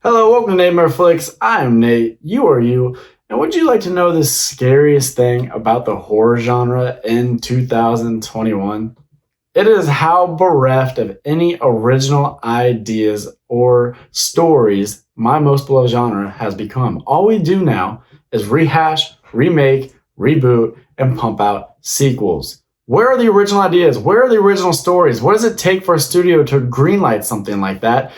Hello, welcome to Nate Flicks. I'm Nate. You are you. And would you like to know the scariest thing about the horror genre in 2021? It is how bereft of any original ideas or stories my most beloved genre has become. All we do now is rehash, remake, reboot, and pump out sequels. Where are the original ideas? Where are the original stories? What does it take for a studio to greenlight something like that?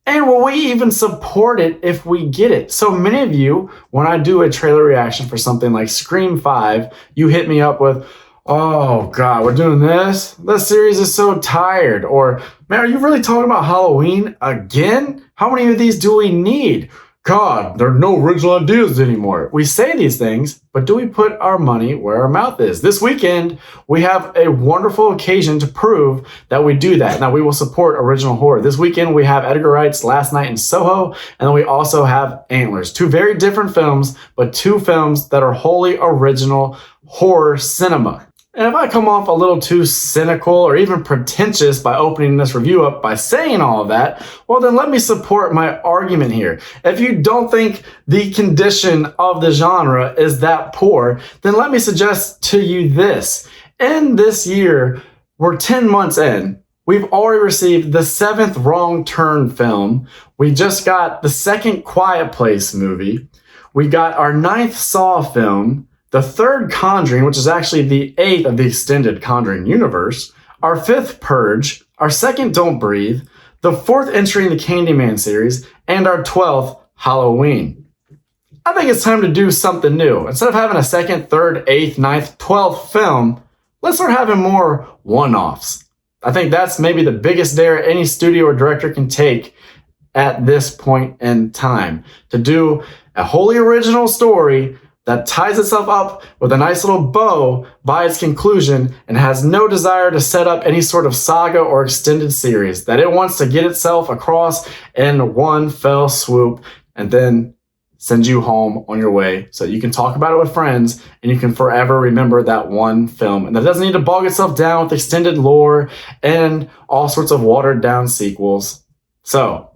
And will we even support it if we get it? So many of you, when I do a trailer reaction for something like Scream 5, you hit me up with, oh God, we're doing this? This series is so tired. Or, man, are you really talking about Halloween again? How many of these do we need? God, there are no original ideas anymore. We say these things, but do we put our money where our mouth is? This weekend, we have a wonderful occasion to prove that we do that. Now, we will support original horror. This weekend, we have Edgar Wright's Last Night in Soho, and then we also have Antlers. Two very different films, but two films that are wholly original horror cinema. And if I come off a little too cynical or even pretentious by opening this review up by saying all of that, well, then let me support my argument here. If you don't think the condition of the genre is that poor, then let me suggest to you this. In this year, we're 10 months in. We've already received the 7th Wrong Turn film. We just got the 2nd Quiet Place movie. We got our 9th Saw film. The 3rd Conjuring, which is actually the 8th of the extended Conjuring universe, our 5th Purge, our 2nd Don't Breathe, the 4th entry in the Candyman series, and our 12th Halloween. I think it's time to do something new. Instead of having a 2nd, 3rd, 8th, 9th, 12th film, let's start having more one-offs. I think that's maybe the biggest dare any studio or director can take at this point in time. To do a wholly original story that ties itself up with a nice little bow by its conclusion and has no desire to set up any sort of saga or extended series, that it wants to get itself across in one fell swoop and then send you home on your way so you can talk about it with friends and you can forever remember that one film. And that doesn't need to bog itself down with extended lore and all sorts of watered down sequels. So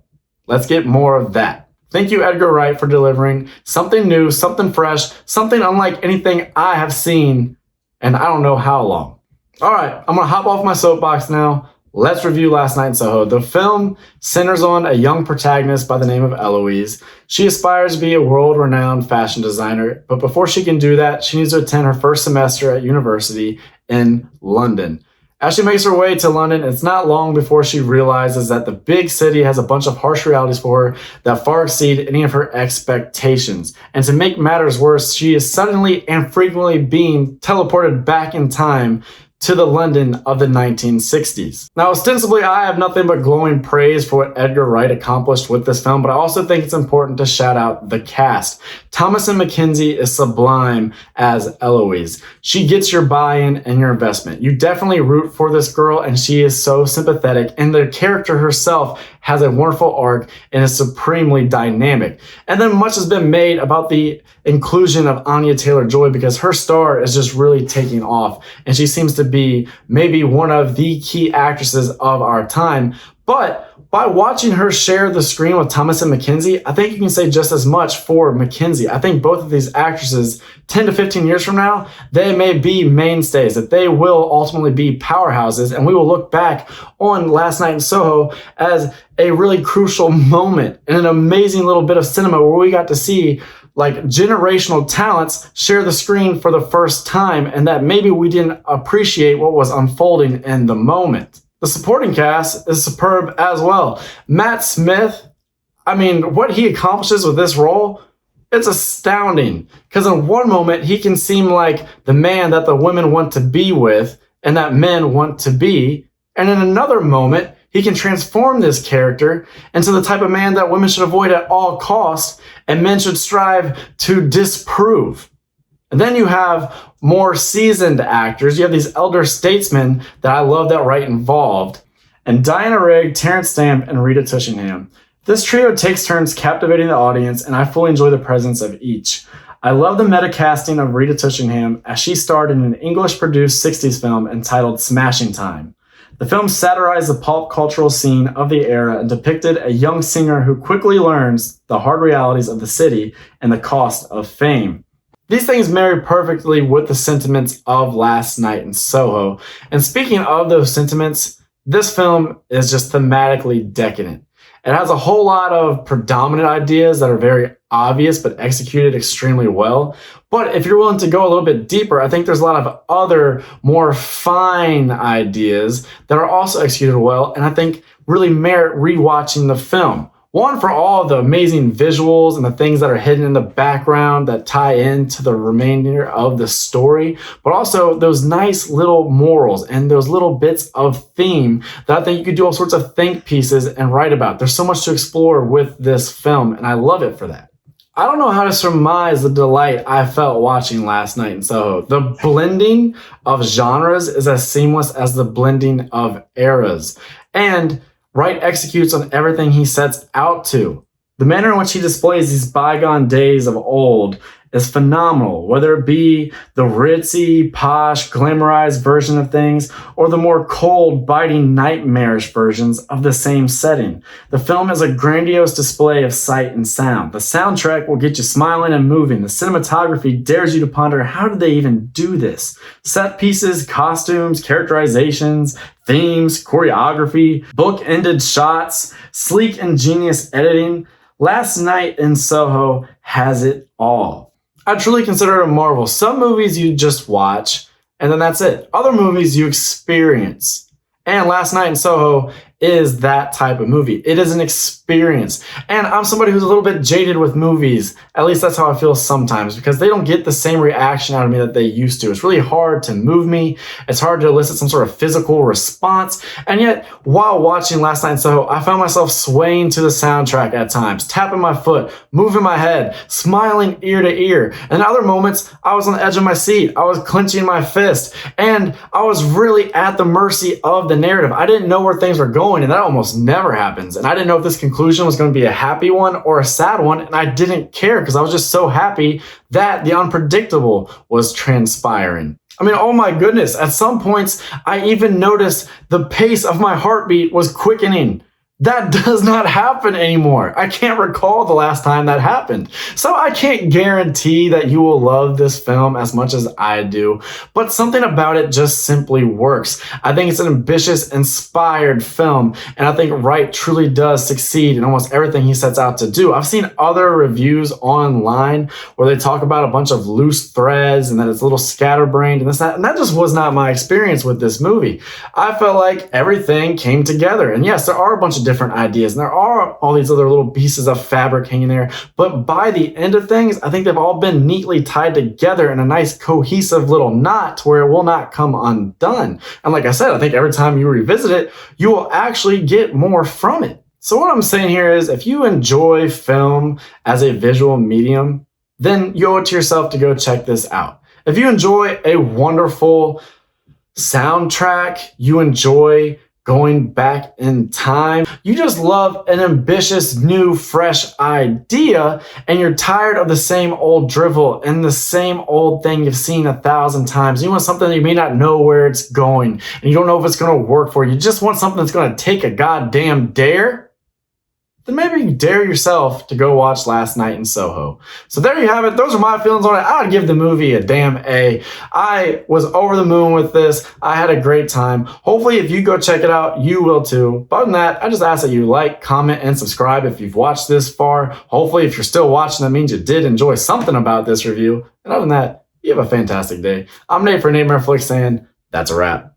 let's get more of that. Thank you, Edgar Wright, for delivering something new, something fresh, something unlike anything I have seen in I don't know how long. All right, I'm going to hop off my soapbox now. Let's review Last Night in Soho. The film centers on a young protagonist by the name of Eloise. She aspires to be a world-renowned fashion designer, but before she can do that, she needs to attend her first semester at university in London. As she makes her way to London, it's not long before she realizes that the big city has a bunch of harsh realities for her that far exceed any of her expectations. And to make matters worse, she is suddenly and frequently being teleported back in time to the London of the 1960s. Now, ostensibly, I have nothing but glowing praise for what Edgar Wright accomplished with this film, but I also think it's important to shout out the cast. Thomasin Mackenzie is sublime as Eloise. She gets your buy-in and your investment. You definitely root for this girl, and she is so sympathetic, and the character herself has a wonderful arc and is supremely dynamic. And then much has been made about the inclusion of Anya-Taylor because her star is just really taking off, and she seems to be maybe one of the key actresses of our time. But by watching her share the screen with Thomasin Mackenzie, I think you can say just as much for Mackenzie. I think both of these actresses, 10 to 15 years from now, they may be mainstays, that they will ultimately be powerhouses, and we will look back on Last Night in Soho as a really crucial moment and an amazing little bit of cinema where we got to see like generational talents share the screen for the first time, and that maybe we didn't appreciate what was unfolding in the moment. The supporting cast is superb as well. Matt Smith, I mean, what he accomplishes with this role, it's astounding. Because in one moment, he can seem like the man that the women want to be with and that men want to be. And in another moment, he can transform this character into the type of man that women should avoid at all costs and men should strive to disprove. And then you have more seasoned actors. You have these elder statesmen that I love that Wright involved. And Diana Rigg, Terrence Stamp, and Rita Tushingham. This trio takes turns captivating the audience, and I fully enjoy the presence of each. I love the meta casting of Rita Tushingham as she starred in an English-produced 60s film entitled Smashing Time. The film satirized the pop cultural scene of the era and depicted a young singer who quickly learns the hard realities of the city and the cost of fame. These things marry perfectly with the sentiments of Last Night in Soho. And speaking of those sentiments, this film is just thematically decadent. It has a whole lot of predominant ideas that are very obvious but executed extremely well. But if you're willing to go a little bit deeper, I think there's a lot of other more fine ideas that are also executed well and I think really merit rewatching the film. One, for all the amazing visuals and the things that are hidden in the background that tie into the remainder of the story, but also those nice little morals and those little bits of theme that I think you could do all sorts of think pieces and write about. There's so much to explore with this film, and I love it for that. I don't know how to surmise the delight I felt watching Last Night in Soho. The blending of genres is as seamless as the blending of eras. And Wright executes on everything he sets out to. The manner in which he displays these bygone days of old is phenomenal, whether it be the ritzy, posh, glamorized version of things or the more cold, biting, nightmarish versions of the same setting. The film is a grandiose display of sight and sound. The soundtrack will get you smiling and moving. The cinematography dares you to ponder, how did they even do this? Set pieces, costumes, characterizations, themes, choreography, book-ended shots, sleek, ingenious editing. Last Night in Soho has it all. I truly consider it a marvel. Some movies you just watch, and then that's it. Other movies you experience. And Last Night in Soho is that type of movie. It is an experience. And I'm somebody who's a little bit jaded with movies. At least that's how I feel sometimes, because they don't get the same reaction out of me that they used to. It's really hard to move me. It's hard to elicit some sort of physical response. And yet, while watching Last Night in Soho, I found myself swaying to the soundtrack at times, tapping my foot, moving my head, smiling ear to ear. And other moments, I was on the edge of my seat. I was clenching my fist. And I was really at the mercy of the narrative. I didn't know where things were going. And that almost never happens. And I didn't know if this conclusion was going to be a happy one or a sad one. And I didn't care because I was just so happy that the unpredictable was transpiring. I mean, oh my goodness. At some points, I even noticed the pace of my heartbeat was quickening. That does not happen anymore. I can't recall the last time that happened. So I can't guarantee that you will love this film as much as I do, but something about it just simply works. I think it's an ambitious, inspired film, and I think Wright truly does succeed in almost everything he sets out to do. I've seen other reviews online where they talk about a bunch of loose threads and that it's a little scatterbrained and this, that, and that just was not my experience with this movie. I felt like everything came together, and yes, there are a bunch of different ideas and there are all these other little pieces of fabric hanging there, but by the end of things, I think they've all been neatly tied together in a nice cohesive little knot to where it will not come undone. And like I said, I think every time you revisit it, you will actually get more from it. So what I'm saying here is, if you enjoy film as a visual medium, then you owe it to yourself to go check this out. If you enjoy a wonderful soundtrack, you enjoy going back in time, you just love an ambitious, new, fresh idea, and you're tired of the same old drivel and the same old thing you've seen 1,000 times. You want something that you may not know where it's going, and you don't know if it's going to work for you. You just want something that's going to take a goddamn dare. Then maybe you dare yourself to go watch Last Night in Soho. So there you have it. Those are my feelings on it. I would give the movie a damn A. I was over the moon with this. I had a great time. Hopefully, if you go check it out, you will too. But other than that, I just ask that you like, comment, and subscribe if you've watched this far. Hopefully, if you're still watching, that means you did enjoy something about this review. And other than that, you have a fantastic day. I'm Nate for Nate Flicks, and that's a wrap.